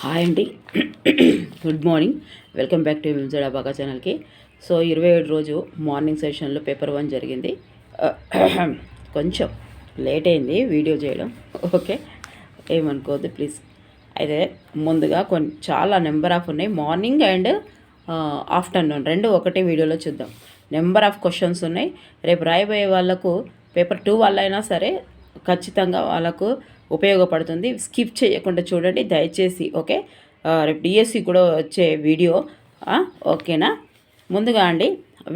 Hi అండి. Good morning. Welcome back to MZ abaca ఛానల్కి. So 27 రోజు మార్నింగ్ సెషన్లో పేపర్ 1 జరిగింది. కొంచెం లేట్ అయింది వీడియో చేయడం, ఓకే, ఏమనుకోవద్దు ప్లీజ్. అయితే ముందుగా చాలా నెంబర్ ఆఫ్ ఉన్నాయి, మార్నింగ్ అండ్ ఆఫ్టర్నూన్ రెండు ఒకటే వీడియోలో చూద్దాం. నెంబర్ ఆఫ్ క్వశ్చన్స్ ఉన్నాయి. రేపు రాయబోయే వాళ్ళకు పేపర్ 2 వాళ్ళైనా సరే ఖచ్చితంగా వాళ్ళకు ఉపయోగపడుతుంది. స్కిప్ చేయకుండా చూడండి దయచేసి, ఓకే. రేపు డిఎస్సి కూడా వచ్చే వీడియో, ఓకేనా. ముందుగా అండి,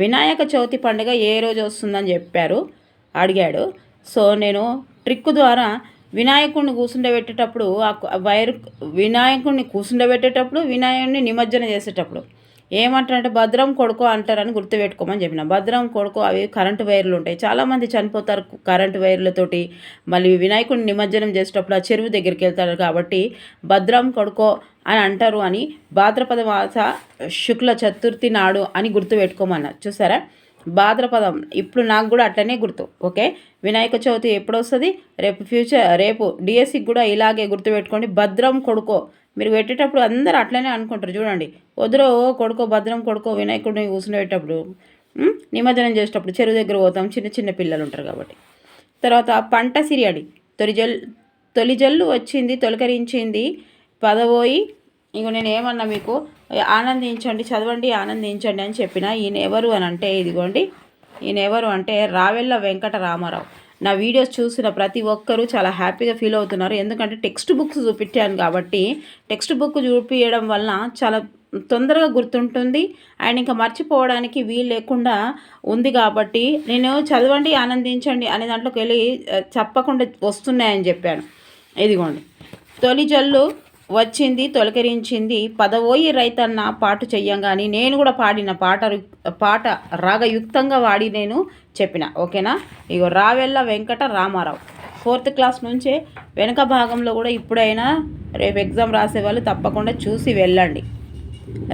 వినాయక చవితి పండుగ ఏ రోజు వస్తుందని అడిగాడు. సో నేను ట్రిక్ ద్వారా వినాయకుడిని కూర్చుండబెట్టేటప్పుడు వినాయకుడిని నిమజ్జనం చేసేటప్పుడు ఏమంటారంటే భద్రం కొడుకో అంటారని గుర్తుపెట్టుకోమని చెప్పిన. భద్రం కొడుకో అవి కరెంటు వైర్లు ఉంటాయి, చాలామంది చనిపోతారు కరెంటు వైర్లతోటి. మళ్ళీ వినాయకుడిని నిమజ్జనం చేసేటప్పుడు ఆ చెరువు దగ్గరికి వెళ్తారు కాబట్టి భద్రం కొడుకో అని అంటారు అని భాద్రపద మాస శుక్ల చతుర్థి నాడు అని గుర్తుపెట్టుకోమన్నారు. చూసారా, భాద్రపదం ఇప్పుడు నాకు కూడా అట్లనే గుర్తు, ఓకే. వినాయక చవితి ఎప్పుడు వస్తుంది? రేపు డిఎస్సికి కూడా ఇలాగే గుర్తుపెట్టుకోండి. భద్రం కొడుకో మీరు పెట్టేటప్పుడు అందరూ అట్లనే అనుకుంటారు. చూడండి, వదిలో కొడుకో భద్రం కొడుకో వినాయకుడిని కూర్చునేటప్పుడు నిమజ్జనం చేసేటప్పుడు చెరువు దగ్గర పోతాం, చిన్న చిన్న పిల్లలు ఉంటారు కాబట్టి. తర్వాత పంట సిరియడి తొలి జల్లు వచ్చింది తొలకరించింది పదవోయి. ఇక నేను ఏమన్నా మీకు ఆనందించండి, చదవండి, ఆనందించండి అని చెప్పిన. ఈయన ఎవరు అని అంటే, ఇదిగోండి, ఈయన ఎవరు అంటే రావెల్ల వెంకట రామారావు. నా వీడియోస్ చూసిన ప్రతి ఒక్కరూ చాలా హ్యాపీగా ఫీల్ అవుతున్నారు. ఎందుకంటే టెక్స్ట్ బుక్స్ చూపించాను కాబట్టి, టెక్స్ట్ బుక్ చూపించడం వల్ల చాలా తొందరగా గుర్తుంటుంది అండ్ ఇంకా మర్చిపోవడానికి వీలు లేకుండా ఉంది కాబట్టి నేను చదవండి ఆనందించండి అనే దాంట్లోకి వెళ్ళి చెప్పకుండా వస్తున్నాయని చెప్పాను. ఇదిగోండి, తొలి జల్లు వచ్చింది తొలకరించింది పదవోయి రైతన్న పాటు చెయ్యంగాని నేను కూడా పాడిన పాట రాగయుక్తంగా వాడి నేను చెప్పిన, ఓకేనా. ఇగో రావెల్ల వెంకట రామారావు 4th క్లాస్ నుంచే వెనక భాగంలో కూడా ఇప్పుడైనా రేపు ఎగ్జామ్ రాసేవాళ్ళు తప్పకుండా చూసి వెళ్ళండి.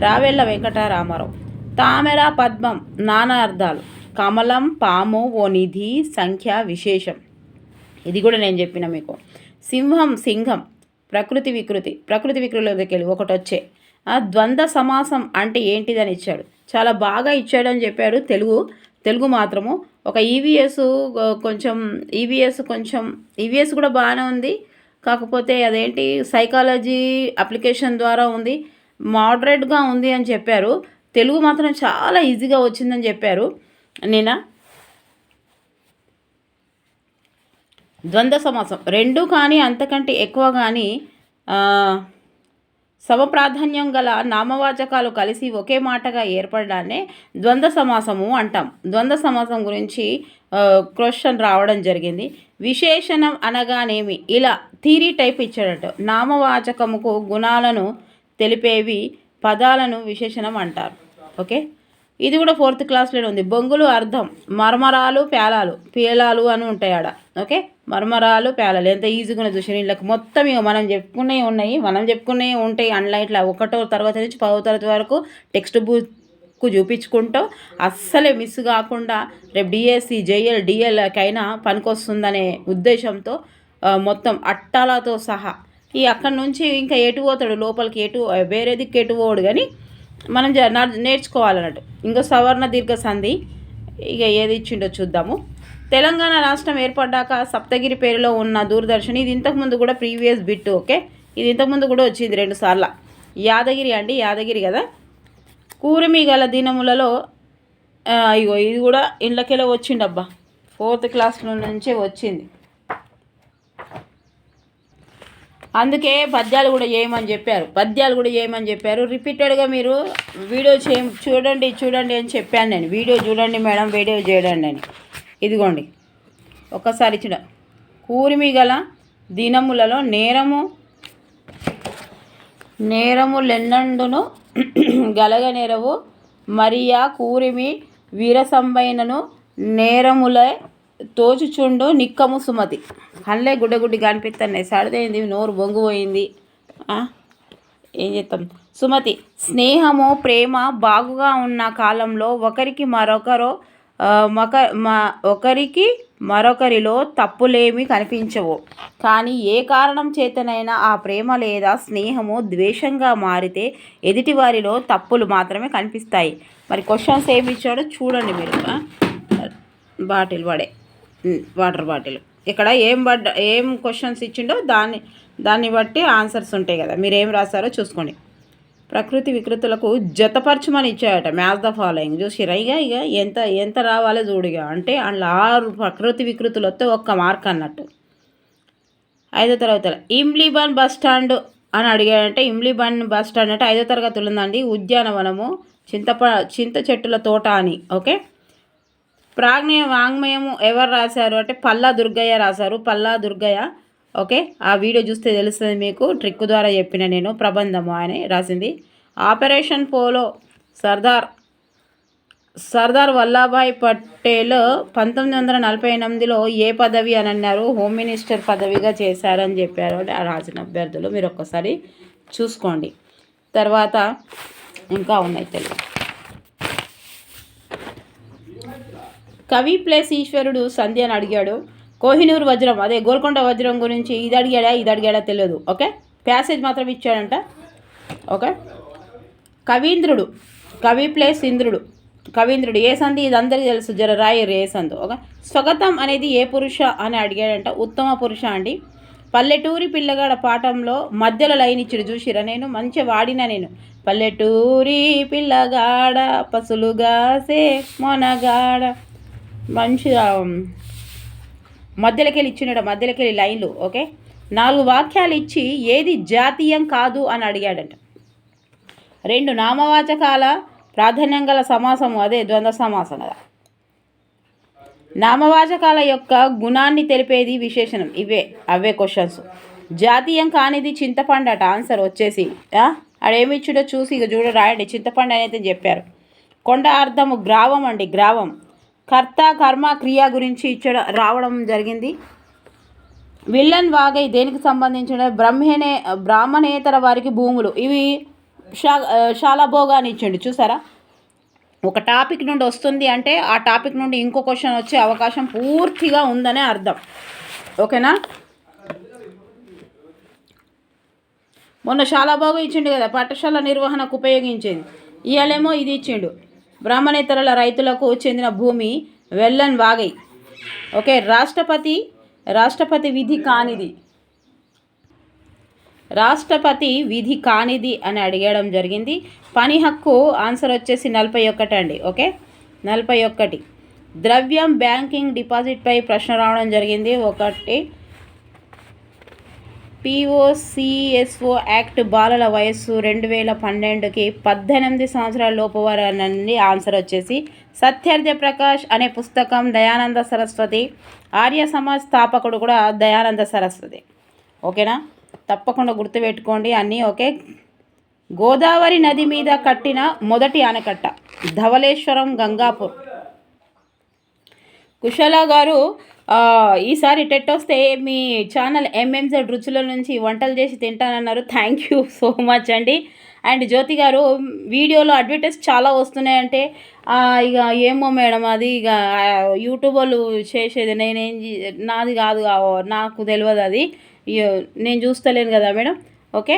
రావెల్ల వెంకట రామారావు. తామెర పద్మం నానా అర్థాలు, కమలం పాము ఓ నిధి సంఖ్య విశేషం. ఇది కూడా నేను చెప్పిన మీకు. సింహం సింహం ప్రకృతి వికృతిలోకి వెళ్ళి ఒకటి వచ్చే. ద్వంద్వ సమాసం అంటే ఏంటిదని ఇచ్చాడు, చాలా బాగా ఇచ్చాడని చెప్పాడు. తెలుగు మాత్రము ఒక ఈవీఎస్ కూడా బాగానే ఉంది, కాకపోతే అదేంటి సైకాలజీ అప్లికేషన్ ద్వారా ఉంది, మోడరేట్గా ఉంది అని చెప్పారు. తెలుగు మాత్రం చాలా ఈజీగా వచ్చిందని చెప్పారు. ద్వంద్వ సమాసం రెండు కానీ అంతకంటే ఎక్కువ కానీ సమప్రాధాన్యం గల నామవాచకాలు కలిసి ఒకే మాటగా ఏర్పడడాన్నే ద్వంద్వ సమాసము అంటాం. ద్వంద్వ సమాసం గురించి క్వశ్చన్ రావడం జరిగింది. విశేషణం అనగానేమి, ఇలా థీరీ టైప్ ఇచ్చాడట. నామవాచకముకు గుణాలను తెలిపేవి పదాలను విశేషణం అంటారు, ఓకే. ఇది కూడా 4th క్లాస్లోనే ఉంది. బొంగులు అర్థం మర్మరాలు పేలాలు అని ఉంటాయి ఆడ, ఓకే. మర్మరాలు పేలాలు ఎంత ఈజీగా ఉన్నాయి చూసి వీళ్ళకి మొత్తం ఇక మనం చెప్పుకునే ఉంటాయి ఆన్లైన్. ఇట్లా 1వ తరగతి నుంచి 10వ తరగతి వరకు టెక్స్ట్ బుక్ చూపించుకుంటూ అస్సలే మిస్ కాకుండా రేపు డిఎస్సి జేఎల్ డిఎల్కైనా పనికొస్తుందనే ఉద్దేశంతో మొత్తం అట్టాలతో సహా ఈ అక్కడి నుంచి ఇంకా ఎటు పోతాడు లోపలికి, వేరే దిక్కు ఎటు పోడు, కానీ మనం నేర్చుకోవాలన్నట్టు. ఇంకో సవర్ణ దీర్ఘ సంధి ఇక ఏది ఇచ్చిండో చూద్దాము. తెలంగాణ రాష్ట్రం ఏర్పడ్డాక సప్తగిరి పేరులో ఉన్న దూరదర్శన్, ఇది ఇంతకుముందు కూడా ప్రీవియస్ బిట్, ఓకే. ఇది ఇంతకుముందు కూడా వచ్చింది 2 సార్లు. యాదగిరి కదా. కూరిమి గల దినములలో ఇగో ఇది కూడా ఇండ్లకెళ్ళి వచ్చిండబ్బా, 4th క్లాస్ నుంచే వచ్చింది. అందుకే పద్యాలు కూడా చేయమని చెప్పారు. రిపీటెడ్గా మీరు వీడియో చూడండి అని చెప్పాను నేను. వీడియో చూడండి మేడం, వీడియో చేయండి అని. ఇదిగోండి ఒక్కసారి ఇచ్చిన. కూరిమి గల దినములలో నేరములెన్నండును గలగనేరవు మరియా కూరిమి వీరసంబైనను నేరములే తోచుచుండు నిక్కము సుమతి. కళ్ళే గుడ్డగుడ్డి కనిపిస్తున్నాయి, సడిదైంది, నోరు బొంగుపోయింది, ఏం చేస్తాం. సుమతి. స్నేహము ప్రేమ బాగుగా ఉన్న కాలంలో ఒకరికి మరొకరు ఒకరికి మరొకరిలో తప్పులేమి కనిపించవు, కానీ ఏ కారణం చేతనైనా ఆ ప్రేమ లేదా స్నేహము ద్వేషంగా మారితే ఎదుటివారిలో తప్పులు మాత్రమే కనిపిస్తాయి. మరి క్వశ్చన్స్ ఏమి ఇచ్చాడో చూడండి మీరు. బాటిల్ వాటర్ బాటిల్ ఇక్కడ ఏం క్వశ్చన్స్ ఇచ్చిండో దాన్ని బట్టి ఆన్సర్స్ ఉంటాయి కదా, మీరు ఏం రాస్తారో చూసుకోండి. ప్రకృతి వికృతులకు జతపరచమని ఇచ్చాయట. మ్యాథ్ ద ఫాలోయింగ్ చూసిరా. ఇక ఎంత రావాలో చూడిగా, అంటే అందులో 6 ప్రకృతి వికృతులు వస్తే 1 మార్క్ అన్నట్టు. 5వ తరగతి ఇమ్లీబన్ బస్ స్టాండ్ అని అడిగాడంటే, ఇమ్లీబన్ బస్ స్టాండ్ అంటే 5వ తరగతి ఉందండి. ఉద్యానవనము, చింత చెట్టుల తోట అని. ఓకే. ప్రాజ్ఞ వాంగ్మయము ఎవరు రాశారు అంటే పల్లా దుర్గయ్య రాశారు. పల్లా దుర్గయ్య. ఓకే, ఆ వీడియో చూస్తే తెలుస్తుంది మీకు. ట్రిక్ ద్వారా చెప్పిన నేను. ప్రబంధము అని రాసింది. ఆపరేషన్ పోలో సర్దార్ వల్లభాయ్ పటేల్ 1948లో ఏ పదవి అని అన్నారు? హోమ్ మినిస్టర్ పదవిగా చేశారని చెప్పారు ఆ రాసిన అభ్యర్థులు. మీరు ఒక్కసారి చూసుకోండి. తర్వాత ఇంకా ఉన్నాయి తెలుగు. కవి ప్లస్ ఈశ్వరుడు సంధ్య అని అడిగాడు. కోహినూర్ వజ్రం, అదే గోల్కొండ వజ్రం గురించి ఇది అడిగాడా తెలియదు. ఓకే, ప్యాసేజ్ మాత్రం ఇచ్చాడంట. ఓకే. కవీంద్రుడు, కవి ప్లస్ ఇంద్రుడు, కవీంద్రుడు ఏ సంధి? ఇది అందరికీ తెలుసు, జర రాయరు ఏ సంధి. ఓకే. స్వగతం అనేది ఏ పురుష అని అడిగాడంట? ఉత్తమ పురుష అండి. పల్లెటూరి పిల్లగాడ పాఠంలో మధ్యలో లైన్ ఇచ్చాడు చూసిరా, నేను మంచిగా వాడినా నేను. పల్లెటూరి పిల్లగాడ పసులుగాసే మొనగాడ, మంచిగా మధ్యలోకెళ్ళి ఇచ్చినాడు, మధ్యలోకెళ్ళి లైన్లు. ఓకే. 4 వాక్యాలు ఇచ్చి ఏది జాతీయం కాదు అని అడిగాడంట. 2 నామవాచకాల ప్రాధాన్యం గల సమాసము, అదే ద్వంద్వ సమాసం కదా. నామవాచకాల యొక్క గుణాన్ని తెలిపేది విశేషణం. అవే క్వశ్చన్స్. జాతీయం కానిది చింతపండు అట. ఆన్సర్ వచ్చేసి ఆడేమిచ్చుడో చూసి ఇక రాయండి. చింతపండు అనేది చెప్పారు. కొండ అర్థము గ్రావం అండి, గ్రావం. కర్త కర్మ క్రియ గురించి రావడం జరిగింది. విల్లన్ వాగై దేనికి సంబంధించిన? బ్రాహ్మణేతర వారికి భూములు. ఇవి శాలభోగాన్ని ఇచ్చండి. చూసారా, ఒక టాపిక్ నుండి వస్తుంది అంటే ఆ టాపిక్ నుండి ఇంకో క్వశ్చన్ వచ్చే అవకాశం పూర్తిగా ఉందనే అర్థం. ఓకేనా. మొన్న శాలభోగం ఇచ్చిండు కదా, పాఠశాల నిర్వహణకు ఉపయోగించేది. ఇవాళేమో ఇది ఇచ్చిండు, బ్రాహ్మణేతరుల రైతులకు చెందిన భూమి వెల్లన్ వాగై. ఓకే. రాష్ట్రపతి విధి కానిది, రాష్ట్రపతి విధి కానిది అని అడిగడం జరిగింది. పని హక్కు ఆన్సర్ వచ్చేసి 41 అండి. ఓకే, 41. ద్రవ్యం బ్యాంకింగ్ డిపాజిట్పై ప్రశ్న రావడం జరిగింది. 1. POCSO యాక్ట్ బాలల వయస్సు 2012కి 18 సంవత్సరాల లోపు వారనండి. ఆన్సర్ వచ్చేసి సత్యార్థ ప్రకాష్ అనే పుస్తకం దయానంద సరస్వతి. ఆర్య సమాజ్ స్థాపకుడు కూడా దయానంద సరస్వతి. ఓకేనా, తప్పకుండా గుర్తుపెట్టుకోండి అన్నీ. ఓకే. గోదావరి నది మీద కట్టిన మొదటి ఆనకట్ట ధవళేశ్వరం, గంగాపూర్. కుశల గారు ఈసారి టెట్ వస్తే మీ ఛానల్ MMZ రుచుల నుంచి వంటలు చేసి తింటానన్నారు. థ్యాంక్ యూ సో మచ్ అండి. అండ్ జ్యోతి గారు, వీడియోలో అడ్వర్టైజ్ చాలా వస్తున్నాయంటే ఇక ఏమో మేడం, అది ఇక యూట్యూబ్ వాళ్ళు చేసేది, నాది కాదు, నాకు తెలియదు, అది నేను చూస్తలేను కదా madam. Okay.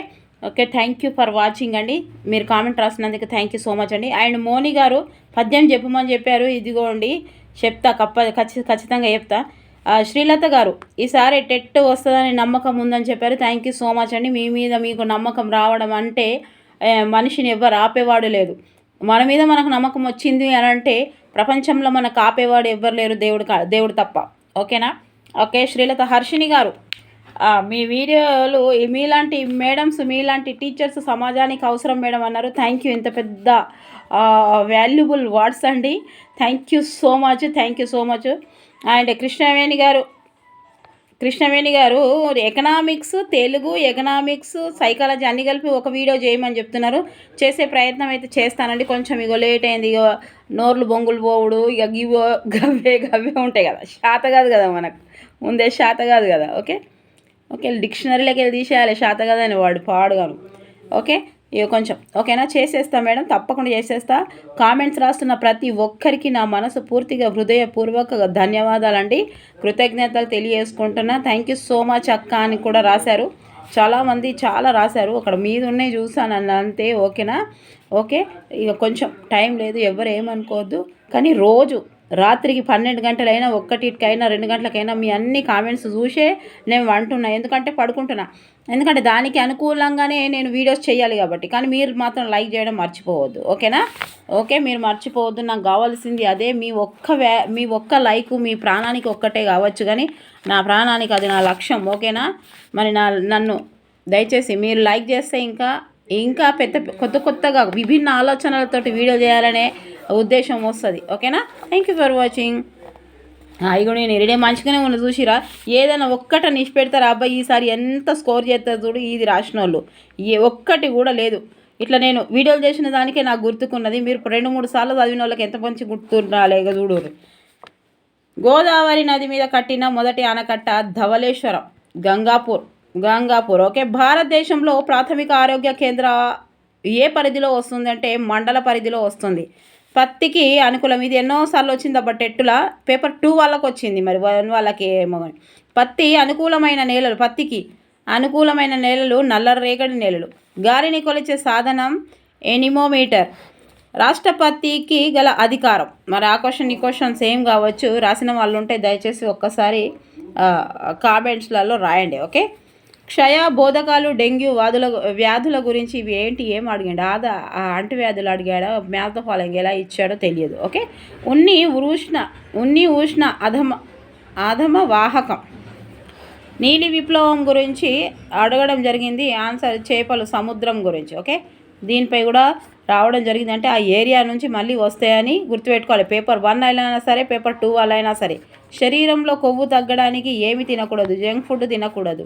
Thank you for watching అండి. మీరు కామెంట్ రాసినందుకు థ్యాంక్ యూ సో మచ్ అండి. అండ్ మోని గారు పద్యం చెప్పమని చెప్పారు. ఇదిగోండి చెప్తా, ఖచ్చితంగా చెప్తా. శ్రీలత గారు, ఈసారి టెట్ వస్తుందని నమ్మకం ఉందని చెప్పారు. థ్యాంక్ యూ సో మచ్ అండి. మీ మీద మీకు నమ్మకం రావడం అంటే మనిషిని ఎవ్వరు ఆపేవాడు లేదు. మన మీద మనకు నమ్మకం వచ్చింది అని అంటే ప్రపంచంలో మనకు ఆపేవాడు ఎవ్వరు లేరు, దేవుడు తప్ప. ఓకేనా. ఓకే. శ్రీలత. హర్షిని గారు, మీ వీడియోలు మీలాంటి మేడమ్స్, మీలాంటి టీచర్స్ సమాజానికి అవసరం మేడం అన్నారు. Thank you. ఇంత పెద్ద వాల్యుబుల్ వర్డ్స్ అండి. Thank you so much. And Krishnaveni గారు ఎకనామిక్స్, తెలుగు, ఎకనామిక్స్, సైకాలజీ అన్నీ కలిపి ఒక వీడియో చేయమని చెప్తున్నారు. చేసే ప్రయత్నం అయితే చేస్తానండి. కొంచెం ఇగో లేట్ అయింది, ఇక నోర్లు బొంగులు పోవుడు, ఇక గవ్వే ఉంటాయి కదా, శాత కాదు కదా మనకు, ముందే శాత కాదు కదా. ఓకే. డిక్షనరీలోకి వెళ్ళి తీసేయాలి శాత కదా అని వాడు పాడుగాను. ఓకే. ఇక కొంచెం ఓకేనా, చేసేస్తా మేడం, తప్పకుండా చేసేస్తా. కామెంట్స్ రాస్తున్న ప్రతి ఒక్కరికి నా మనసు పూర్తిగా హృదయపూర్వక ధన్యవాదాలండి, కృతజ్ఞతలు తెలియజేసుకుంటున్నా. థ్యాంక్ యూ సో మచ్ అక్క అని కూడా రాశారు చాలామంది, చాలా రాశారు. అక్కడ మీద ఉన్నాయి చూసాను అంతే, ఓకేనా. ఓకే, ఇక కొంచెం టైం లేదు, ఎవరు ఏమనుకోవద్దు. కానీ రోజు రాత్రికి 12 గంటలైనా, 1కైనా 2 గంటలకైనా మీ అన్ని కామెంట్స్ చూసే నేను అంటున్నా, ఎందుకంటే పడుకుంటున్నా, ఎందుకంటే దానికి అనుకూలంగానే నేను వీడియోస్ చేయాలి కాబట్టి. కానీ మీరు మాత్రం లైక్ చేయడం మర్చిపోవద్దు, ఓకేనా. ఓకే, మీరు మర్చిపోవద్దు. నాకు కావాల్సింది అదే, మీ ఒక్క లైక్ మీ ప్రాణానికి ఒక్కటే కావచ్చు, కానీ నా ప్రాణానికి అది నా లక్ష్యం, ఓకేనా. మరి నన్ను దయచేసి మీరు లైక్ చేస్తే ఇంకా కొత్తగా విభిన్న ఆలోచనలతోటి వీడియో చేయాలనే ఉద్దేశం వస్తుంది, ఓకేనా. Thank you for watching. ఇగో నేను రెడీ మంచిగానే ఉన్న చూసిరా, ఏదైనా ఒక్కట నిష్ పెడతారా అబ్బాయి ఈసారి ఎంత స్కోర్ చేస్తారు చూడు, ఇది రాసిన వాళ్ళు ఒక్కటి కూడా లేదు. ఇట్లా నేను వీడియోలు చేసిన దానికే నాకు గుర్తుకున్నది, మీరు 2-3 సార్లు చదివిన వాళ్ళకి ఎంత మంచి గుర్తురాలేక చూడు. గోదావరి నది మీద కట్టిన మొదటి ఆనకట్ట ధవళేశ్వరం, గంగాపూర్. ఓకే, భారతదేశంలో ప్రాథమిక ఆరోగ్య కేంద్ర ఏ పరిధిలో వస్తుంది అంటే మండల పరిధిలో వస్తుంది. పత్తికి అనుకూలం, ఇది ఎన్నోసార్లు వచ్చింది టెట్టులా, పేపర్ 2 వాళ్ళకి వచ్చింది, మరి 1 వాళ్ళకి ఏమో. పత్తికి అనుకూలమైన నేలలు నల్లరేగడి నేలలు. గాలిని కొలిచే సాధనం ఎనిమోమీటర్. రాష్ట్రపతికి గల అధికారం, మరి ఆ క్వశ్చన్ ఈ క్వశ్చన్ సేమ్ కావచ్చు, రాసిన వాళ్ళు ఉంటే దయచేసి ఒక్కసారి కామెంట్స్లలో రాయండి, ఓకే. క్షయ, బోధకాలు, డెంగ్యూ వ్యాధుల గురించి ఇవి ఏంటి, ఏం అడిగాడు, అంటువ్యాధులు అడిగాడో, మ్యాథ్ ఫాలోయింగ్ ఎలా ఇచ్చాడో తెలియదు, ఓకే. ఉన్ని ఉష్ణ అధమ వాహకం. నీలి విప్లవం గురించి అడగడం జరిగింది, ఆన్సర్ చేపలు సముద్రం గురించి, ఓకే. దీనిపై కూడా రావడం జరిగింది, అంటే ఆ ఏరియా నుంచి మళ్ళీ వస్తాయని గుర్తుపెట్టుకోవాలి. పేపర్ 1 అయినా సరే, పేపర్ 2 వాళ్ళైనా సరే. శరీరంలో కొవ్వు తగ్గడానికి ఏమి తినకూడదు, జంక్ ఫుడ్ తినకూడదు,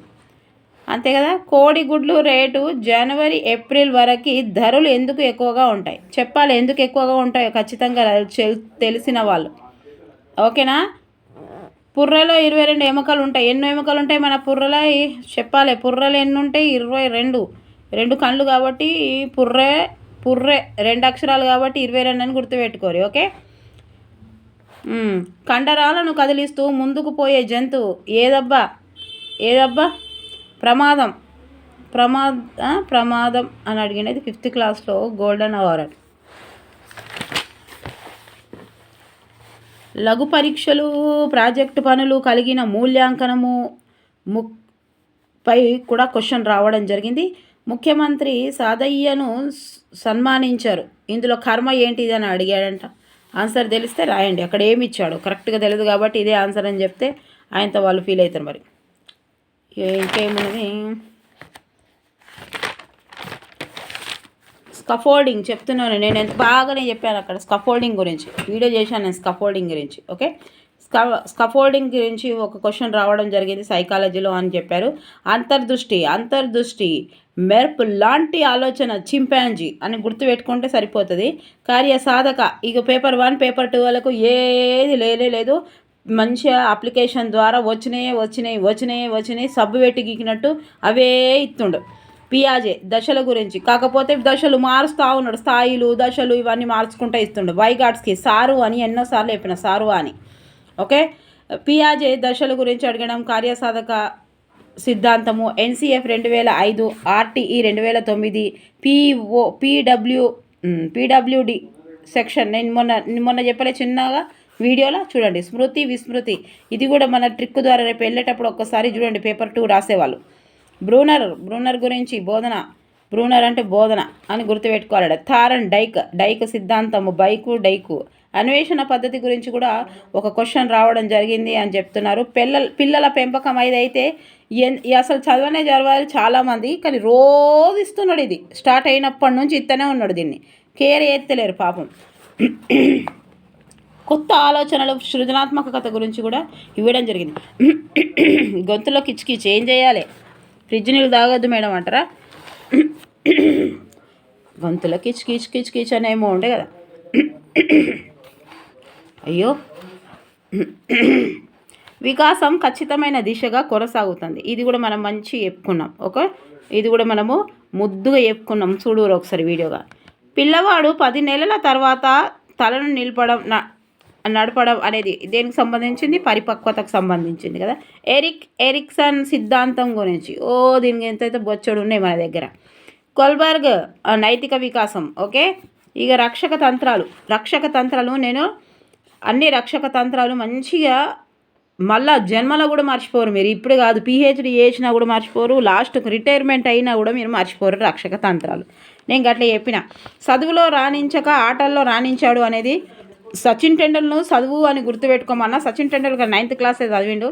అంతే కదా. కోడిగుడ్లు రేటు జనవరి ఏప్రిల్ వరకు ధరలు ఎందుకు ఎక్కువగా ఉంటాయి, చెప్పాలి, ఎందుకు ఎక్కువగా ఉంటాయో ఖచ్చితంగా తెలిసిన వాళ్ళు, ఓకేనా. పుర్రెలో 22 ఎముకలు ఉంటాయి, ఎన్నో ఎముకలు ఉంటాయి మన పుర్రెలో చెప్పాలి. పుర్రెలు ఎన్ని ఉంటాయి, 22 కళ్ళు కాబట్టి పుర్రె 2 అక్షరాలు కాబట్టి 22 అని గుర్తుపెట్టుకోరు, ఓకే. కండరాలను కదిలిస్తూ ముందుకు పోయే జంతువు ఏదబ్బా, ప్రమాదం అని అడిగినది 5th క్లాస్లో గోల్డెన్ అవార్డ్. లఘు పరీక్షలు, ప్రాజెక్టు పనులు కలిగిన మూల్యాంకనము పై కూడా క్వశ్చన్ రావడం జరిగింది. ముఖ్యమంత్రి సాదయ్యను సన్మానించారు, ఇందులో కర్మ ఏంటిది అని అడిగాడంట. ఆన్సర్ తెలిస్తే రాయండి, అక్కడ ఏమి ఇచ్చాడు కరెక్ట్గా తెలియదు కాబట్టి ఇదే ఆన్సర్ అని చెప్తే ఆయనతో వాళ్ళు ఫీల్ అవుతారు. మరి ఇంకేమున్నది, స్కఫోల్డింగ్ చెప్తున్నాను నేను, ఎంత బాగానే చెప్పాను అక్కడ స్కఫోల్డింగ్ గురించి వీడియో చేశాను నేను, స్కఫోల్డింగ్ గురించి, ఓకే. స్కఫోల్డింగ్ గురించి ఒక క్వశ్చన్ రావడం జరిగింది సైకాలజీలో అని చెప్పారు. అంతర్దృష్టి మెర్ప్ లాంటి ఆలోచన చింపాంజీ అని గుర్తుపెట్టుకుంటే సరిపోతుంది. కార్యసాధక, ఇక పేపర్ 1 పేపర్ 2 వాళ్ళకు ఏది లేదు, మంచిగా అప్లికేషన్ ద్వారా వచ్చినాయి సబ్బు పెట్టి గీకినట్టు అవే ఇస్తుండు. పియాజే దశల గురించి, కాకపోతే దశలు మారుస్తూ ఉన్నాడు, స్థాయిలు దశలు ఇవన్నీ మార్చుకుంటూ ఇస్తుండు. వైగాట్స్కి సారు అని ఎన్నోసార్లు చెప్పిన, సారు అని, ఓకే. పియాజే దశల గురించి అడగడం, కార్యసాధక సిద్ధాంతము, ఎన్సిఎఫ్ 2005, ఆర్టీఈ 2009, పీడబ్ల్యూడి సెక్షన్. నేను మొన్న చెప్పలే చిన్నగా వీడియోలో చూడండి. స్మృతి విస్మృతి, ఇది కూడా మన ట్రిక్ ద్వారా రేపు వెళ్ళేటప్పుడు ఒక్కసారి చూడండి, పేపర్ 2 రాసేవాళ్ళు. బ్రూనర్ గురించి బోధన, బ్రూనర్ అంటే బోధన అని గుర్తుపెట్టుకోవాలి. థారన్ డైక్ సిద్ధాంతము, డైకు అన్వేషణ పద్ధతి గురించి కూడా ఒక క్వశ్చన్ రావడం జరిగింది అని చెప్తున్నారు. పిల్లల పెంపకం అయితే అసలు చదవాలి చాలామంది, కానీ రోజు ఇస్తున్నాడు. ఇది స్టార్ట్ అయినప్పటి నుంచి ఇస్తూనే ఉన్నాడు, దీన్ని కేర్ ఎత్తలేరు పాపం. కొత్త ఆలోచనలు, సృజనాత్మకత గురించి కూడా ఇవ్వడం జరిగింది. గొంతులో కిచ్కిచ్ ఏం చేయాలి, ఫ్రిడ్జ్ నీళ్ళు తాగొద్దు మేడం అంటారా, గొంతులో కిచ్ అనేమో ఉండే కదా, అయ్యో. వికాసం ఖచ్చితమైన దిశగా కొనసాగుతుంది, ఇది కూడా మనం మంచి చెప్పుకున్నాం, ఓకే. ఇది కూడా మనము ముద్దుగా చెప్పుకున్నాం. చూడరు ఒకసారి వీడియోగా. పిల్లవాడు 10 నెలల తర్వాత తలను నడపడం అనేది దేనికి సంబంధించింది? పరిపక్వతకు సంబంధించింది కదా. ఎరిక్సన్ సిద్ధాంతం గురించి దీనికి ఎంతైతే బొచ్చడు ఉన్నాయి మన దగ్గర. కొల్బర్గ్ నైతిక వికాసం. ఓకే, ఇక రక్షక తంత్రాలు నేను అన్ని రక్షక తంత్రాలు మంచిగా మళ్ళా జన్మలో కూడా మర్చిపోరు మీరు. ఇప్పుడు కాదు, పిహెచ్డి చేసినా కూడా మర్చిపోరు, లాస్ట్కి రిటైర్మెంట్ అయినా కూడా మీరు మర్చిపోరు రక్షక తంత్రాలు. నేను అట్లా చెప్పిన. చదువులో రాణించక ఆటల్లో రాణించాడు అనేది సచిన్ టెండూల్కర్ను చదువు అని గుర్తుపెట్టుకోమన్నా. సచిన్ టెండూల్కర్ 9th క్లాసే చదివిండు,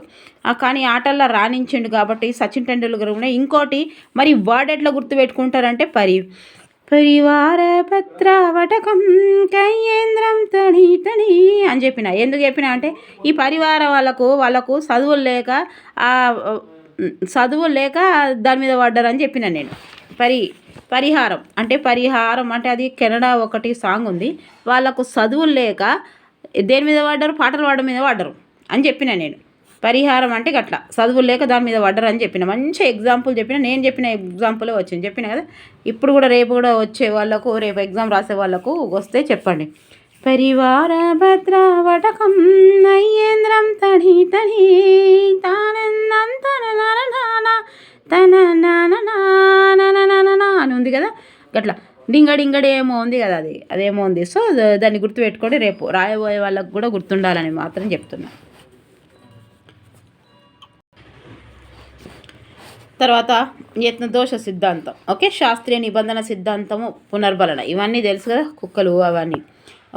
కానీ ఆటల్లో రాణించిండు కాబట్టి సచిన్ టెండూల్కర్ కూడా. ఇంకోటి మరి వర్డ్ ఎట్లా గుర్తుపెట్టుకుంటారంటే పరివార పత్రవటకం కయ్యేంద్రం తడి అని చెప్పిన. ఎందుకు చెప్పిన అంటే ఈ పరివార వాళ్ళకు చదువులు లేక దాని మీద పడ్డారని చెప్పిన నేను. పరిహారం అంటే అది కెనడా ఒకటి సాంగ్ ఉంది. వాళ్ళకు చదువులు లేక దేని మీద పడ్డారు? పాటలు పాడడం మీద పడ్డారు అని చెప్పిన నేను. పరిహారం అంటే గట్లా చదువులు లేక దాని మీద పడ్డారు అని చెప్పిన. మంచి ఎగ్జాంపుల్ చెప్పిన. నేను చెప్పిన ఎగ్జాంపులే వచ్చింది చెప్పిన కదా. ఇప్పుడు కూడా రేపు కూడా వచ్చే వాళ్ళకు, రేపు ఎగ్జామ్ రాసే వాళ్ళకు వస్తే చెప్పండి. పరివార భద్రవటకం నయ్యేంద్రం తడి అని ఉంది కదా. గట్లా డింగడేమో ఉంది కదా, అదేమో ఉంది. సో దాన్ని గుర్తుపెట్టుకోండి, రేపు రాయబోయే వాళ్ళకు కూడా గుర్తుండాలని మాత్రం చెప్తున్నా. తర్వాత యత్నదోష సిద్ధాంతం. ఓకే, శాస్త్రీయ నిబంధన సిద్ధాంతము, పునర్బలన, ఇవన్నీ తెలుసు కదా, కుక్కలు అవన్నీ.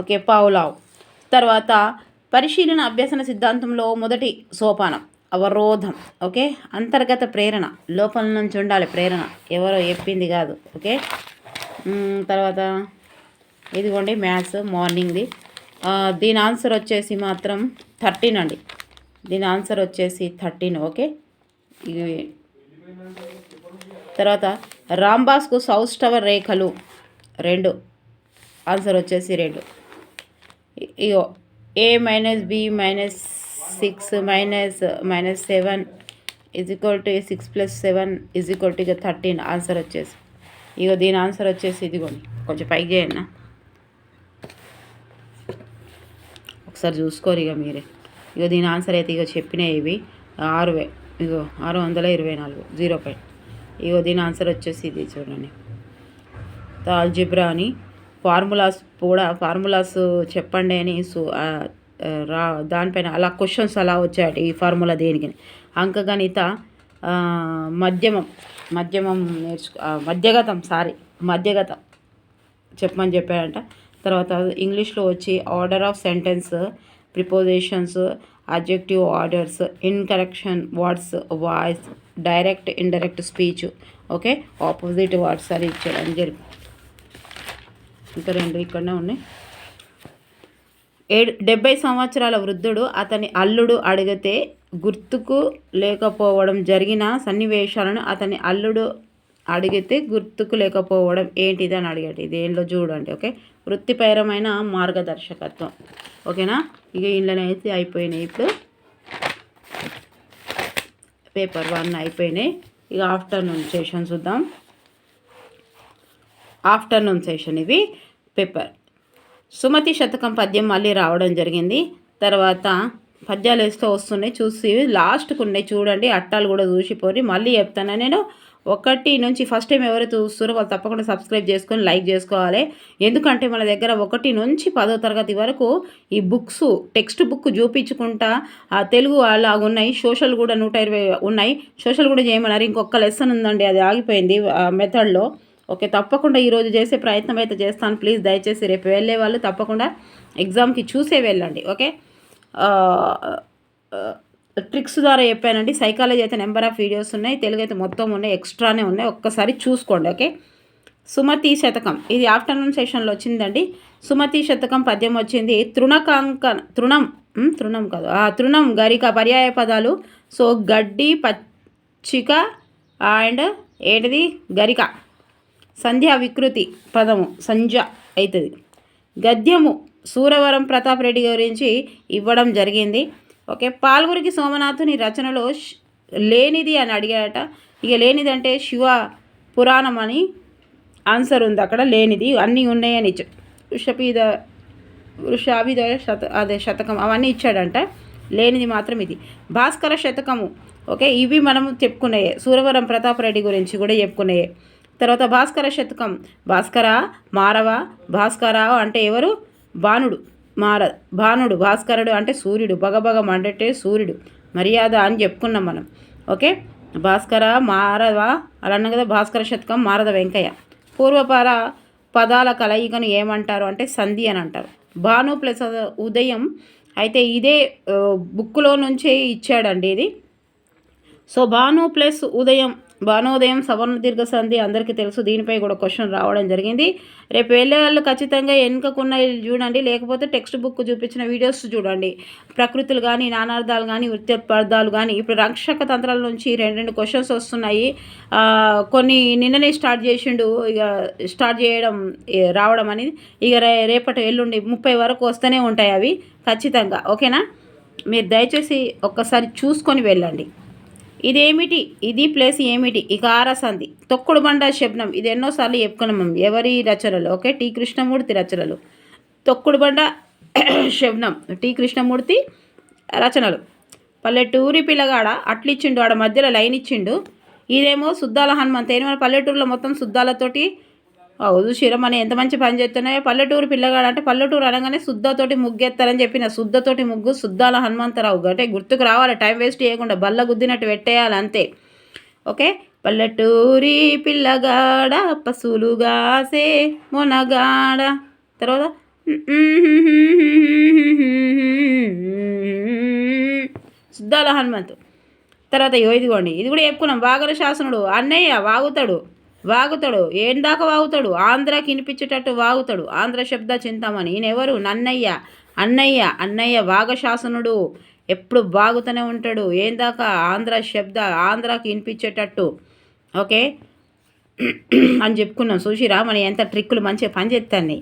ఓకే, పావులావ్. తర్వాత పరిశీలన అభ్యసన సిద్ధాంతంలో మొదటి సోపానం అవరోధం. ఓకే, అంతర్గత ప్రేరణ, లోపల నుంచి ఉండాలి ప్రేరణ, ఎవరో చెప్పింది కాదు. ఓకే, తర్వాత ఇదిగోండి మ్యాథ్స్ మార్నింగ్ది. దీని ఆన్సర్ వచ్చేసి మాత్రం 13 అండి. దీని ఆన్సర్ వచ్చేసి 13. ఓకే, ఇది తర్వాత రాంబాస్కు సౌష్ఠవ రేఖలు 2, ఆన్సర్ వచ్చేసి 2. ఇగో a - b - 6 - 7 = 6 + 7 = 13, ఆన్సర్ వచ్చేసి. ఇగో దీని ఆన్సర్ వచ్చేసి ఇదిగోండి, కొంచెం పైకి చేయండి, ఒకసారి చూసుకోరు ఇక మీరే. ఇగో దీని ఆన్సర్ అయితే ఇగో చెప్పినాయి ఇవి 624 0. ఇగో దీని ఆన్సర్ వచ్చేసి ఇది చూడండి. ఆల్జిబ్రా అని ఫార్ములాస్ చెప్పండి అని దానిపైన అలా క్వశ్చన్స్ అలా వచ్చాయట. ఈ ఫార్ములా దేనికి? అంకగణిత మధ్యగతం చెప్పమని చెప్పాడంట. తర్వాత ఇంగ్లీష్లో వచ్చి order of sentence, prepositions, adjective orders, in correction words, voice, direct indirect speech. Okay, opposite words అని ఇచ్చాడని జరిపి. ఇంకా 2 ఇక్కడనే ఉన్నాయి. 70 సంవత్సరాల వృద్ధుడు అతని అల్లుడు అడిగితే గుర్తుకు లేకపోవడం, జరిగిన సన్నివేశాలను అతని అల్లుడు అడిగితే గుర్తుకు లేకపోవడం ఏంటిది అని అడిగాడు. ఇది ఏంలో చూడండి. ఓకే, వృత్తిపరమైన మార్గదర్శకత్వం. ఓకేనా, ఇక ఇంట్లోనైతే అయిపోయినాయి. ఇప్పుడు పేపర్ 1 అయిపోయినాయి. ఇక ఆఫ్టర్నూన్ సెషన్ చూద్దాం. ఆఫ్టర్నూన్ సెషన్ ఇవి పేపర్. సుమతి శతకం పద్యం మళ్ళీ రావడం జరిగింది. తర్వాత పద్యాలు వేస్తూ వస్తున్నాయి, చూసి లాస్ట్కు ఉన్నాయి చూడండి. అట్టాలు కూడా చూసిపోయి మళ్ళీ చెప్తాను నేను. 1 నుంచి ఫస్ట్ టైం ఎవరైతే చూస్తారో వాళ్ళు తప్పకుండా సబ్స్క్రైబ్ చేసుకొని లైక్ చేసుకోవాలి. ఎందుకంటే మన దగ్గర 1 నుంచి 10వ తరగతి వరకు ఈ బుక్స్, టెక్స్ట్ బుక్ చూపించుకుంటా తెలుగు అలాగ ఉన్నాయి. సోషల్ కూడా 120 ఉన్నాయి. సోషల్ కూడా చేయమన్నారు. ఇంకొక లెసన్ ఉందండి, అది ఆగిపోయింది మెథడ్లో. ఓకే, తప్పకుండా ఈరోజు చేసే ప్రయత్నం అయితే చేస్తాను. ప్లీజ్ దయచేసి రేపు వెళ్ళే వాళ్ళు తప్పకుండా ఎగ్జామ్కి చూసే వెళ్ళండి. ఓకే, ట్రిక్స్ ద్వారా చెప్పానండి. సైకాలజీ అయితే నెంబర్ ఆఫ్ వీడియోస్ ఉన్నాయి, తెలుగు అయితే మొత్తం ఉన్నాయి, ఎక్స్ట్రానే ఉన్నాయి, ఒక్కసారి చూసుకోండి. ఓకే, సుమతి శతకం ఇది ఆఫ్టర్నూన్ సెషన్లో వచ్చిందండి. సుమతి శతకం పద్యం వచ్చింది. తృణం గరిక పర్యాయ పదాలు. సో గడ్డి, పచ్చిక అండ్ ఏంటిది గరిక. సంధ్యా వికృతి పదము సంధ్య అవుతుంది. గద్యము సూరవరం ప్రతాప్ రెడ్డి గురించి ఇవ్వడం జరిగింది. ఓకే, పాల్గురికి సోమనాథుని రచనలో లేనిది అని అడిగాడట. ఇక లేనిది అంటే పురాణం అని ఆన్సర్ ఉంది అక్కడ, లేనిది అన్నీ ఉన్నాయని వృషాభిద శతకం అవన్నీ ఇచ్చాడంట, లేనిది మాత్రం ఇది. భాస్కర శతకము, ఓకే, ఇవి మనం చెప్పుకున్నాయే. సూరవరం ప్రతాపరెడ్డి గురించి కూడా చెప్పుకున్నాయే. తర్వాత భాస్కర శతకం, భాస్కర మారవ, భాస్కర అంటే ఎవరు? బాణుడు. భానుడు, భాస్కరుడు అంటే సూర్యుడు, భగభగ మండటే సూర్యుడు, మర్యాద అని చెప్పుకున్నాం మనం. ఓకే, భాస్కర మారవ అలా అన్నాం కదా. భాస్కర శతకం మారద వెంకయ్య. పూర్వపర పదాల కలయికను ఏమంటారు అంటే సంధి అని అంటారు. భాను ప్లస్ ఉదయం అయితే ఇదే బుక్లో నుంచే ఇచ్చాడండి ఇది. సో భాను ప్లస్ ఉదయం, భానోదయం సవర్ణ దీర్ఘ సంధి అందరికీ తెలుసు. దీనిపై కూడా క్వశ్చన్ రావడం జరిగింది. రేపు వెళ్ళే వాళ్ళు ఖచ్చితంగా వెనుకకున్న చూడండి, లేకపోతే టెక్స్ట్ బుక్ చూపించిన వీడియోస్ చూడండి. ప్రకృతులు కానీ, నానార్థాలు కానీ, వృత్తిపదాలు కానీ. ఇప్పుడు రక్షక తంత్రాల నుంచి రెండు క్వశ్చన్స్ వస్తున్నాయి. కొన్ని నిన్ననే స్టార్ట్ చేసిండు, ఇక స్టార్ట్ చేయడం రావడం అనేది ఇక రేపటి ఎల్లుండి 30 వరకు వస్తూనే ఉంటాయి అవి ఖచ్చితంగా. ఓకేనా, మీరు దయచేసి ఒక్కసారి చూసుకొని వెళ్ళండి. ఇదేమిటి, ఇది ప్లేస్ ఏమిటి, ఇక ఆరసంధి. తొక్కుడు బండ శబ్నం, ఇది ఎన్నోసార్లు చెప్పుకున్నాం. ఎవరి రచనలు? ఓకే, టి కృష్ణమూర్తి రచనలు. తొక్కుడు బండ శబ్నం టి కృష్ణమూర్తి రచనలు. పల్లెటూరి పిల్లగాడ అట్లిచ్చిండు, ఆడ మధ్యలో లైన్ ఇచ్చిండు. ఇదేమో సుద్దాల హనుమంత్. మన పల్లెటూరులో మొత్తం సుద్దాలతోటి చూసిరా మన ఎంత మంచి పని చేస్తున్నాయో. పల్లెటూరు పిల్లగాడు అంటే పల్లెటూరు అనగానే శుద్ధతోటి ముగ్గెత్తారని చెప్పిన. శుద్ధతోటి ముగ్గు సుద్దాల హనుమంతరావు అంటే గుర్తుకు రావాలి, టైం వేస్ట్ చేయకుండా బల్ల గుద్దినట్టు పెట్టేయాలి అంతే. ఓకే, పల్లెటూరి పిల్లగాడ పశువులుగాసే మొనగాడ. తర్వాత సుద్దాల హనుమంతు. తర్వాత ఇదిగోండి, ఇది కూడా చెప్పుకున్నాం. వాగల శాసనుడు, అన్నయ్య వాగుతాడు ఏం దాకా వాగుతాడు, ఆంధ్రాకి వినిపించేటట్టు వాగుతాడు. ఆంధ్ర శబ్ద చింతామణి. ఈయనెవరు? నన్నయ్య, అన్నయ్య వాగశాసనుడు. ఎప్పుడు వాగుతూనే ఉంటాడు ఏం దాకా, ఆంధ్ర శబ్ద ఆంధ్రాకి వినిపించేటట్టు. ఓకే అని చెప్పుకున్నాం. చూసిరా మన ఎంత ట్రిక్కులు మంచిగా పనిచేస్తాయి.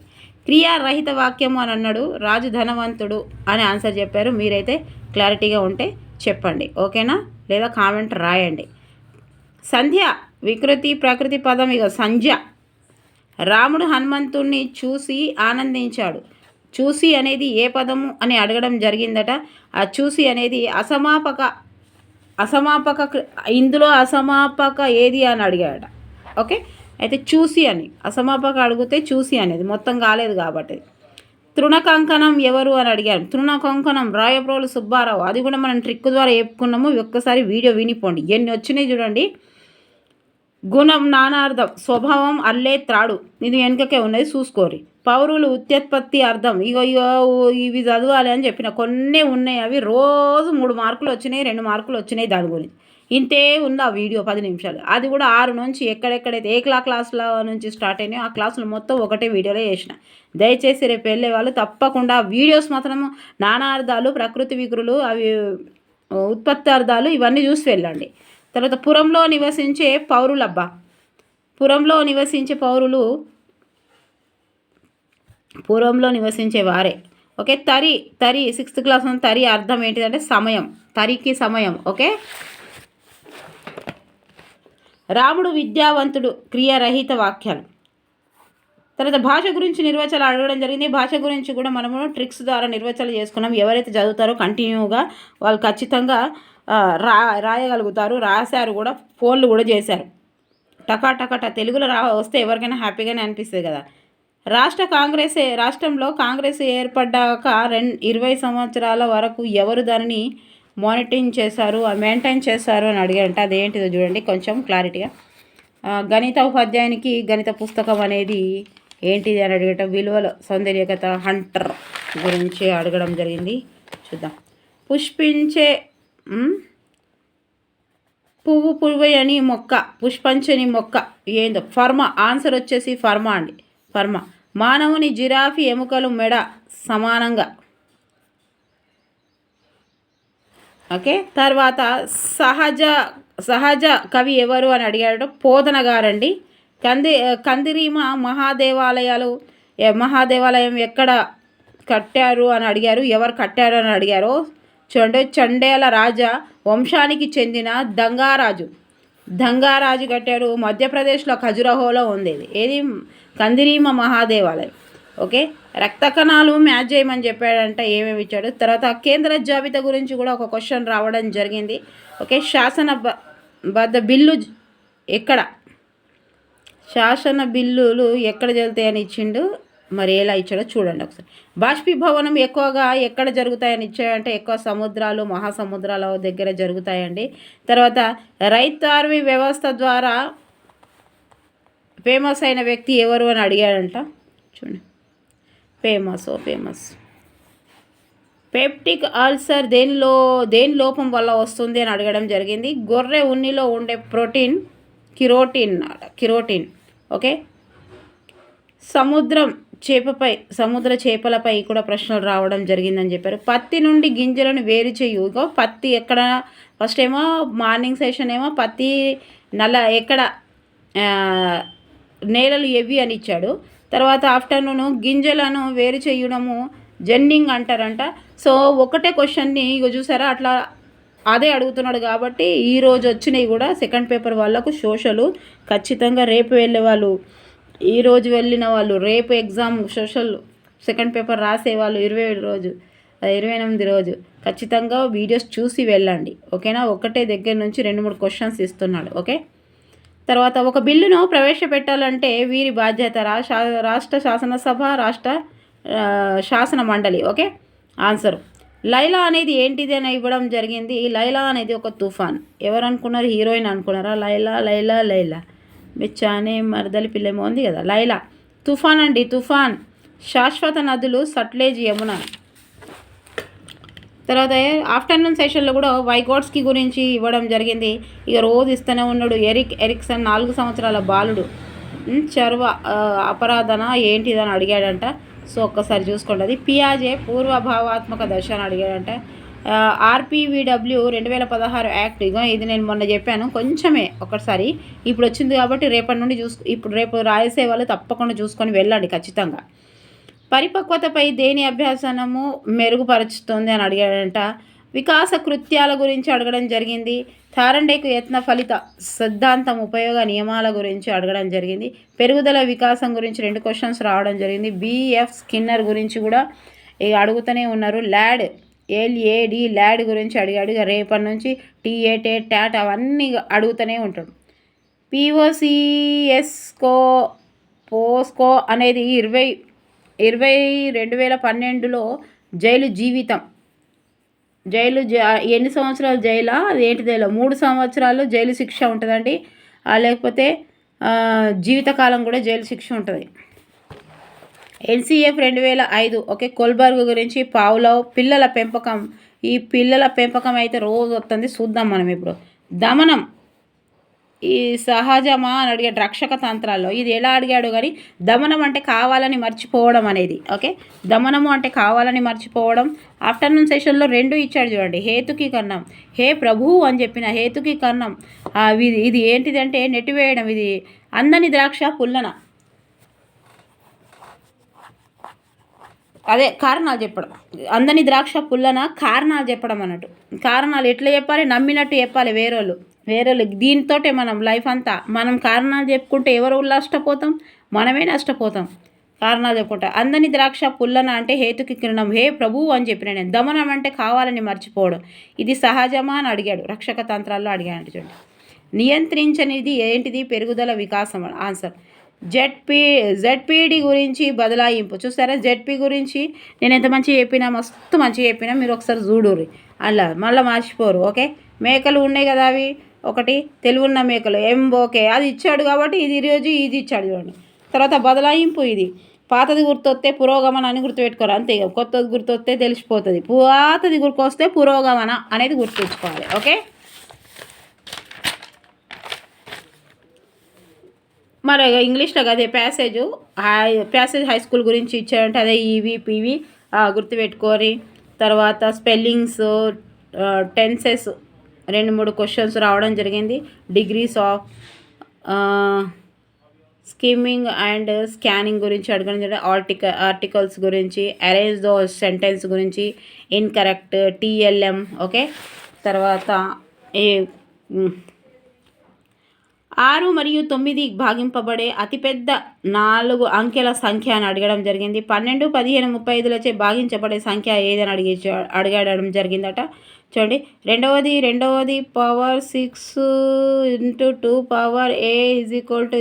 క్రియారహిత వాక్యము అని అన్నాడు. రాజు ధనవంతుడు అని ఆన్సర్ చెప్పారు. మీరైతే క్లారిటీగా ఉంటే చెప్పండి, ఓకేనా, లేదా కామెంట్ రాయండి. సంధ్య వికృతి ప్రకృతి పదం, ఇక సంధ్య. రాముడు హనుమంతుణ్ణి చూసి ఆనందించాడు. చూసి అనేది ఏ పదము అని అడగడం జరిగిందట. ఆ చూసి అనేది అసమాపక ఇందులో అసమాపక ఏది అని అడిగాడట. ఓకే, అయితే చూసి అని అసమాపక అడిగితే చూసి అనేది మొత్తం కాలేదు కాబట్టి. తృణకంకణం ఎవరు అని అడిగారు. తృణకంకణం రాయప్రోలు సుబ్బారావు. అది కూడా మనం ట్రిక్ ద్వారా చెప్పుకున్నాము. ఒక్కసారి వీడియో వినిపోండి, ఎన్ని వచ్చినాయి చూడండి. గుణం నానార్థం, స్వభావం అల్లే త్రాడు. ఇది వెనుకకే ఉన్నది చూసుకోరి. పౌరులు ఉత్పత్తి అర్థం. ఇవి చదవాలి అని చెప్పిన కొన్ని ఉన్నాయి. అవి రోజు 3 మార్కులు వచ్చినాయి, 2 మార్కులు వచ్చినాయి దాని గురించి. ఇంతే ఉంది ఆ వీడియో 10 నిమిషాలు. అది కూడా 6 నుంచి ఎక్కడెక్కడైతే ఏ క్లాసుల నుంచి స్టార్ట్ అయినాయో ఆ క్లాసులు మొత్తం ఒకటే వీడియోలో చేసిన. దయచేసి రేపు వెళ్ళే వాళ్ళు తప్పకుండా వీడియోస్ మాత్రం నానార్థాలు, ప్రకృతి వికృలు, అవి ఉత్పత్తి అర్థాలు ఇవన్నీ చూసి వెళ్ళండి. తర్వాత పురంలో నివసించే పౌరులబ్బా. పురంలో నివసించే పౌరులు, పురంలో నివసించే వారే. ఓకే, తరి 6th క్లాస్ నుంచి తరి అర్థం ఏంటిదంటే సమయం, తరికి సమయం. ఓకే, రాముడు విద్యావంతుడు, క్రియారహిత వాక్యాలు. తర్వాత భాష గురించి నిర్వచనాలు అడగడం జరిగింది. భాష గురించి కూడా మనము ట్రిక్స్ ద్వారా నిర్వచనాలు చేసుకున్నాం. ఎవరైతే చదువుతారో కంటిన్యూగా వాళ్ళు ఖచ్చితంగా రాయగలుగుతారు. రాశారు కూడా, ఫోన్లు కూడా చేశారు. టకాటకట తెలుగులో వస్తే ఎవరికైనా హ్యాపీగానే అనిపిస్తుంది కదా. రాష్ట్రంలో కాంగ్రెస్ ఏర్పడ్డాక 20 సంవత్సరాల వరకు ఎవరు దానిని మెయింటైన్ చేశారు అని అడిగారంట. అదేంటిదో చూడండి కొంచెం క్లారిటీగా. గణిత ఉపాధ్యాయునికి గణిత పుస్తకం అనేది ఏంటిది అని అడిగట. విలువల సౌందర్యకత హంటర్ గురించి అడగడం జరిగింది. చూద్దాం. పుష్పించే పువ్వని మొక్క, పుష్పించని మొక్క ఏందో. ఫర్మా. ఆన్సర్ వచ్చేసి ఫర్మా అండి. ఫర్మా. మానవుని జిరాఫీ ఎముకలు మెడ సమానంగా. ఓకే, తర్వాత సహజ కవి ఎవరు అని అడిగాడు. పోతన గారండి. కందిరీమ మహాదేవాలయం ఎక్కడ కట్టారు అని అడిగారు. ఎవరు కట్టారు అని అడిగారు. చండేల రాజా వంశానికి చెందిన దంగారాజు. దంగారాజు కట్టాడు. మధ్యప్రదేశ్లో ఖజురహోలో ఉంది ఇది. ఏది? కందిరీమ మహాదేవాలయం. ఓకే, రక్త కణాలు మ్యాచ్ చేయమని చెప్పాడంట. ఏమేమి ఇచ్చాడు? తర్వాత కేంద్ర జాబితా గురించి కూడా ఒక క్వశ్చన్ రావడం జరిగింది. ఓకే, శాసనబద్ధ బిల్లు ఎక్కడ, శాసన బిల్లులు ఎక్కడ జరుగుతాయని ఇచ్చిండు. మరి ఎలా ఇచ్చాడో చూడండి ఒకసారి. బాష్పీభవనం ఎక్కువగా ఎక్కడ జరుగుతాయని ఇచ్చాయంటే ఎక్కువ సముద్రాలు, మహాసముద్రాల దగ్గర జరుగుతాయండి. తర్వాత రైతార్వి వ్యవస్థ ద్వారా ఫేమస్ అయిన వ్యక్తి ఎవరు అని అడిగాడంట. చూడండి, ఫేమస్ పెప్టిక్ అల్సర్ దేని లోపం వల్ల వస్తుంది అని అడగడం జరిగింది. గొర్రె ఉన్నిలో ఉండే ప్రోటీన్ కిరోటిన్. ఓకే, సముద్ర చేపలపై కూడా ప్రశ్నలు రావడం జరిగిందని చెప్పారు. పత్తి నుండి గింజలను వేరు చేయు. పత్తి ఎక్కడ, ఫస్ట్ ఏమో మార్నింగ్ సెషన్ ఏమో పత్తి ఎక్కడ నేలలు ఎవి అని ఇచ్చాడు. తర్వాత ఆఫ్టర్నూన్ గింజలను వేరు చేయడము జెన్నింగ్ అంటారంట. సో ఒకటే క్వశ్చన్ని ఇక చూసారా, అట్లా అదే అడుగుతున్నాడు. కాబట్టి ఈరోజు వచ్చినవి కూడా సెకండ్ పేపర్ వాళ్ళకు సోషల్ ఖచ్చితంగా రేపు వెళ్ళే వాళ్ళు, ఈరోజు వెళ్ళిన వాళ్ళు రేపు ఎగ్జామ్ సోషల్ సెకండ్ పేపర్ రాసేవాళ్ళు 28 రోజు ఖచ్చితంగా వీడియోస్ చూసి వెళ్ళండి. ఓకేనా? ఒకటే దగ్గర నుంచి 2-3 క్వశ్చన్స్ ఇస్తున్నాడు. ఓకే, తర్వాత ఒక బిల్లును ప్రవేశపెట్టాలంటే వీరి బాధ్యత రాష్ట్ర శాసనసభ, రాష్ట్ర శాసన మండలి. ఓకే, ఆన్సర్ లైలా అనేది ఏంటిది అని ఇవ్వడం జరిగింది. లైలా అనేది ఒక తుఫాన్. ఎవరు అనుకున్నారు? హీరోయిన్ అనుకున్నారా? లైలా మెచ్చానే మరదలి పిల్లేమో ఉంది కదా, లైలా. తుఫాన్ అండి, తుఫాన్. శాశ్వత నదులు సట్లెజ్, యమున. తర్వాత ఆఫ్టర్నూన్ సెషన్లో కూడా వైగోట్స్కి గురించి ఇవ్వడం జరిగింది. ఇక రోజు ఇస్తూనే ఉన్నాడు. ఎరిక్సన్ 4 సంవత్సరాల బాలుడు. చర్వ అపరాధన ఏంటిదని అడిగాడంట. సో ఒక్కసారి చూసుకోండి. అది పియాజే పూర్వభావాత్మక దశ అని అడిగాడంట. ఆర్పివిడబ్ల్యూ 2016 యాక్ట్. ఇది నేను మొన్న చెప్పాను, కొంచెమే ఒకసారి ఇప్పుడు వచ్చింది కాబట్టి రేపటి నుండి ఇప్పుడు రేపు రాసే వాళ్ళు తప్పకుండా చూసుకొని వెళ్ళండి ఖచ్చితంగా. పరిపక్వతపై దేని అభ్యాసనము మెరుగుపరుచుతుంది అని అడిగాడంట. వికాస కృత్యాల గురించి అడగడం జరిగింది. థారండేకు యత్న ఫలిత సిద్ధాంతం ఉపయోగ నియమాల గురించి అడగడం జరిగింది. పెరుగుదల వికాసం గురించి 2 క్వశ్చన్స్ రావడం జరిగింది. బిఎఫ్ స్కిన్నర్ గురించి కూడా అడుగుతూనే ఉన్నారు. ల్యాడ్ గురించి అడిగాడు. ఇక రేపటి నుంచి టాట్ అవన్నీ అడుగుతూనే ఉంటాడు. పోస్కో అనేది 2012లో జైలు జీవితం. ఎన్ని సంవత్సరాలు జైలా, అది ఏంటి జైలు? 3 సంవత్సరాలు జైలు శిక్ష ఉంటుందండి. లేకపోతే జీవితకాలం కూడా జైలు శిక్ష ఉంటుంది. NCF 2005. ఓకే, కోల్బర్గ్ గురించి పావ్లోవ్ పిల్లల పెంపకం. ఈ పిల్లల పెంపకం అయితే రోజు వస్తుంది, చూద్దాం మనం ఇప్పుడు. దమనం ఈ సహజమా అని అడిగాడు రక్షక తంత్రాల్లో. ఇది ఎలా అడిగాడు కానీ దమనం అంటే కావాలని మర్చిపోవడం అనేది. ఓకే, దమనము అంటే కావాలని మర్చిపోవడం. ఆఫ్టర్నూన్ సెషన్లో 2 ఇచ్చాడు చూడండి. హేతుకి కర్ణం, హే ప్రభువు అని చెప్పిన హేతుకి కర్ణం. ఇది ఏంటిది అంటే నెట్టివేయడం. ఇది అందని ద్రాక్ష పుల్లన, అదే కారణాలు చెప్పడం. అందని ద్రాక్ష పుల్లన కారణాలు చెప్పడం అన్నట్టు. కారణాలు ఎట్లా చెప్పాలి? నమ్మినట్టు చెప్పాలి. వేరేళ్ళు దీంతోటే మనం లైఫ్ అంతా మనం కారణాలు చెప్పుకుంటే ఎవరు నష్టపోతాం? మనమే నష్టపోతాం కారణాలు చెప్పుకుంటా. అందని ద్రాక్ష పుల్లన అంటే హేతుకి కిరణం, హే ప్రభువు అని చెప్పిన నేను. దమనం అంటే కావాలని మర్చిపోవడం. ఇది సహజమా అని అడిగాడు, రక్షక తంత్రాల్లో అడిగాడు చూడండి. నియంత్రించనిది ఏంటిది? పెరుగుదల వికాసం. ఆన్సర్ జెడ్పీడి గురించి బదలాయింపు. చూసారా, జెడ్పీ గురించి నేను ఎంత మంచిగా చెప్పినా, మస్తు మంచిగా చెప్పినా. మీరు ఒకసారి చూడుర్రి, అలా మళ్ళీ మర్చిపోరు. ఓకే, మేకలు ఉన్నాయి కదా, అవి ఒకటి తెలుగున్న మేకలు ఓకే అది ఇచ్చాడు కాబట్టి ఇది ఇచ్చాడు చూడండి. తర్వాత బదలాయింపు. ఇది పాతది గుర్తొస్తే పురోగమన అని గుర్తుపెట్టుకోరు, అంతే. కొత్తది గుర్తొస్తే తెలిసిపోతుంది. పాతది గుర్తొస్తే పురోగమన అనేది గుర్తుంచుకోవాలి. ఓకే, మరి ఇంగ్లీష్లో అదే ప్యాసేజ్ హై స్కూల్ గురించి ఇచ్చాడంటే అదే ఈవి గుర్తుపెట్టుకోరి. తర్వాత స్పెల్లింగ్స్, టెన్సెస్ 2-3 క్వశ్చన్స్ రావడం జరిగింది. Degrees of skimming and scanning గురించి అడగడం జరిగింది. ఆర్టికల్స్ గురించి, అరేంజ్ ద సెంటెన్స్ గురించి, ఇన్కరెక్ట్, TLM. ఓకే, తర్వాత 6 మరియు 9 భాగింపబడే అతిపెద్ద 4 అంకెల సంఖ్య అని అడగడం జరిగింది. 12, 15, 35లచే భాగించబడే సంఖ్య ఏదని అడగడం జరిగిందట. చూడండి, రెండవది power 6 into 2 power A is equal to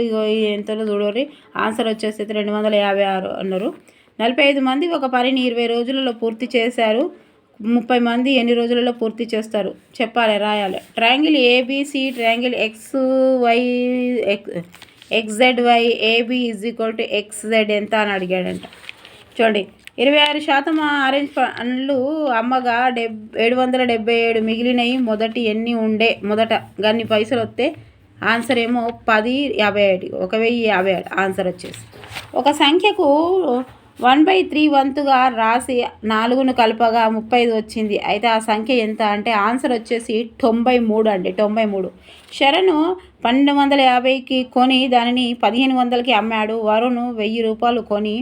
ఎంతలో చూడండి. ఆన్సర్ వచ్చేసి 256 అన్నారు. 45 మంది ఒక పనిని 20 రోజులలో పూర్తి చేశారు. 30 మంది ఎన్ని రోజులలో పూర్తి చేస్తారు చెప్పాలి, రాయాలి. Triangle ABC, triangle XZY AB is equal to XZ ఎంత అని అడిగాడంట. చూడండి, 26% ఆరెంజ్ పండ్లు అమ్మగా 777 మిగిలినవి. మొదటి ఎన్ని ఉండే మొదట గన్ని పైసలు వస్తే ఆన్సర్ ఏమో 1051, 1057 ఆన్సర్ వచ్చేసి. ఒక సంఖ్యకు 1/3 వంతుగా రాసి 4ను కలపగా 35 వచ్చింది. అయితే ఆ సంఖ్య ఎంత అంటే ఆన్సర్ వచ్చేసి 93 అండి. 93. శరణు 1250కి కొని దానిని 1500కి అమ్మాడు. వరుణ్ 1000 రూపాయలు కొని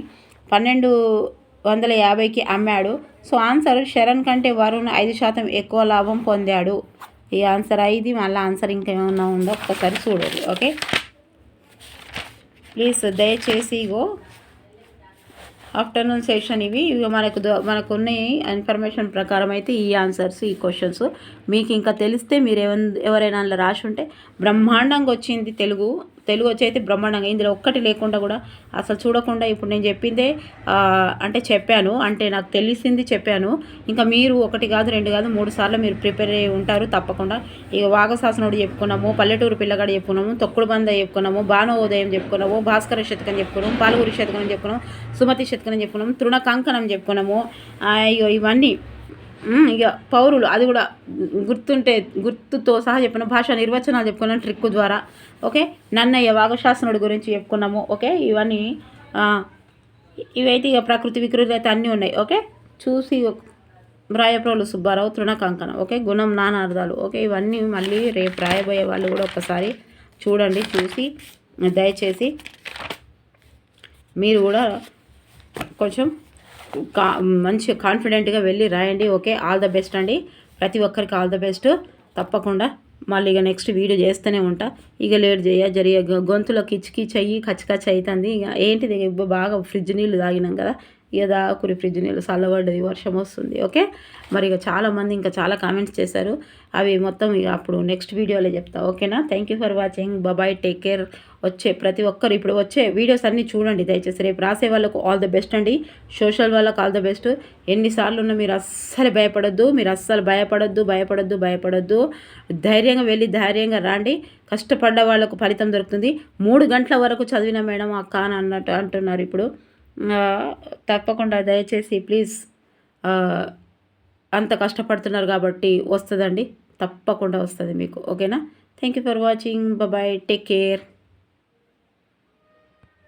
1250కి అమ్మాడు. సో ఆన్సర్ శరణ్ కంటే వరుణ్ 5% ఎక్కువ లాభం పొందాడు. ఈ ఆన్సర్ 5. మళ్ళీ ఆన్సర్ ఇంకేమన్నా ఉందో ఒక్కసారి చూడండి. ఓకే, ప్లీజ్ దయచేసి ఇగో ఆఫ్టర్నూన్ సెషన్ ఇవి మనకున్న ఇన్ఫర్మేషన్ ప్రకారం అయితే ఈ ఆన్సర్స్, ఈ క్వశ్చన్స్ మీకు ఇంకా తెలిస్తే మీరు ఎవరైనా అందులో రాసి ఉంటే బ్రహ్మాండంగా వచ్చింది. తెలుగు వచ్చి అయితే బ్రహ్మాండంగా, ఇందులో ఒక్కటి లేకుండా కూడా అసలు చూడకుండా ఇప్పుడు నేను చెప్పిందే అంటే చెప్పాను, అంటే నాకు తెలిసింది చెప్పాను. ఇంకా మీరు 1 కాదు 2 కాదు 3 సార్లు మీరు ప్రిపేర్ అయ్యి ఉంటారు తప్పకుండా. ఇక వాగశాసనుడు చెప్పుకున్నాము, పల్లెటూరు పిల్లగాడు చెప్పుకున్నాము, తొక్కుడు బంద చెప్పుకున్నాము, భానోదయం చెప్పుకున్నాము, భాస్కర శతకం చెప్పుకున్నాము, పాలగురి శతకం చెప్పుకున్నాము, సుమతి శతకం చెప్పుకున్నాము, తృణ కంకణం చెప్పుకున్నాము. ఇవన్నీ ఇక పౌరులు అది కూడా గుర్తుతో సహా చెప్పిన భాష నిర్వచనాలు చెప్పుకున్నాం ట్రిక్ ద్వారా. ఓకే, నన్నయ్య వాగశాసనుడి గురించి చెప్పుకున్నాము. ఓకే, ఇవైతే ఇక ప్రకృతి వికృతి అయితే అన్నీ ఉన్నాయి. ఓకే, చూసి రాయప్రోలు సుబ్బారావు తృణ కంకణం. ఓకే, గుణం నానార్థాలు. ఓకే, ఇవన్నీ మళ్ళీ రేపు రాయబోయే వాళ్ళు కూడా ఒకసారి చూడండి. చూసి దయచేసి మీరు కూడా కొంచెం మంచి కాన్ఫిడెంట్గా వెళ్ళి రాయండి. ఓకే, ఆల్ ద బెస్ట్ అండి. ప్రతి ఒక్కరికి ఆల్ ద బెస్ట్. తప్పకుండా మళ్ళీ ఇక నెక్స్ట్ వీడియో చేస్తూనే ఉంటా. ఇక లేట్ జరిగే గొంతులో కిచ్ అయ్యి కచ్ అవుతుంది. ఇక ఏంటిది, బాగా ఫ్రిడ్జ్ నీళ్ళు తాగినాం కదా, ఇక దాకురి ఫ్రిడ్జ్ నీళ్ళు చల్లబడ్డది, వర్షం వస్తుంది. ఓకే, మరి ఇక చాలామంది ఇంకా చాలా కామెంట్స్ చేశారు. అవి మొత్తం ఇక అప్పుడు నెక్స్ట్ వీడియోలో చెప్తా. ఓకేనా, thank you for watching. Bye, take care. ప్రతి ఒక్కరు ఇప్పుడు వచ్చే వీడియోస్ అన్నీ చూడండి దయచేసి. రేపు రాసే వాళ్ళకు ఆల్ ద బెస్ట్ అండి. సోషల్ వాళ్ళకు ఆల్ ద బెస్ట్. ఎన్నిసార్లు ఉన్నా మీరు అస్సలు భయపడొద్దు, భయపడొద్దు. ధైర్యంగా వెళ్ళి ధైర్యంగా రాండి. కష్టపడ్డ వాళ్ళకు ఫలితం దొరుకుతుంది. 3 గంటల వరకు చదివిన మేడం అక్క అని అంటున్నారు ఇప్పుడు. తప్పకుండా దయచేసి ప్లీజ్, అంత కష్టపడుతున్నారు కాబట్టి వస్తుందండి, తప్పకుండా వస్తుంది మీకు. ఓకేనా, thank you for watching. Bye, take care.